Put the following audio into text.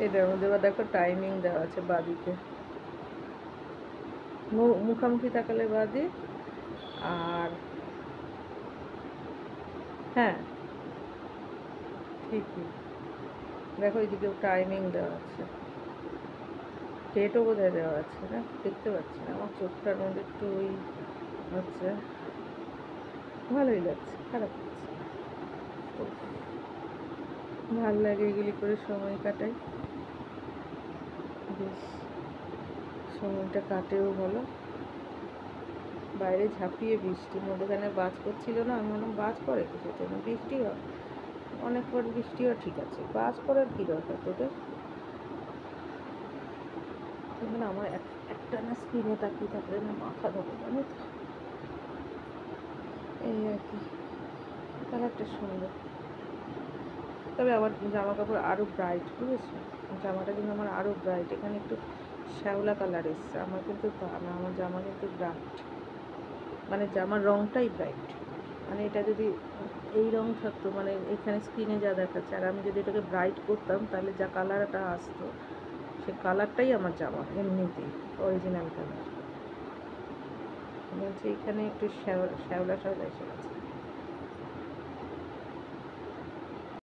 এটার মধ্যে বা দেখো টাইমিং দেওয়া আছে বাদিকে, মুখামুখি তাকালে বাদি, আর হ্যাঁ ঠিকই দেখো এইদিকেও টাইমিং দেওয়া আছে, ডেটও বোধহয় দেওয়া আছে না, দেখতে পাচ্ছি না, আমার চোখটার মধ্যে একটু ওই হচ্ছে। ভালোই লাগছে, খারাপ লাগছে, ভাল লাগে এগুলি করে সময় কাটাই, বেশ সময়টা কাটেও ভালো। বাইরে ঝাঁপিয়ে বৃষ্টির মধ্যেখানে বাজ করছিল না, আমি বললাম বাজ করে কিছু জন্য, বৃষ্টি হয় অনেক পর, বৃষ্টিও ঠিক আছে, বাজ করার কী দরকার তোদের? আমার একটা না স্ক্রিনে তাকিয়ে থাকলে না মাথা ধরে, জানো তো, এই আর কি। কালারটা সুন্দর, তবে আমার জামা কাপড় আরও ব্রাইট, বুঝেছো? জামাটা কিন্তু আমার আরও ব্রাইট, এখানে একটু শ্যাওলা কালার এসছে, আমার কিন্তু তা না, আমার জামা কিন্তু ব্রাইট, মানে জামার রঙটাই ব্রাইট। মানে এটা যদি এই রঙ থাকতো, মানে এখানে স্ক্রিনে যা দেখাচ্ছে, আর আমি যদি এটাকে ব্রাইট করতাম তাহলে যা কালারটা আসতো সে কালারটাই আমার জামা এমনিতেই অরিজিনাল কালার। বলছি এখানে একটু শ্যাওলা শ্যাওলা এসে গেছে।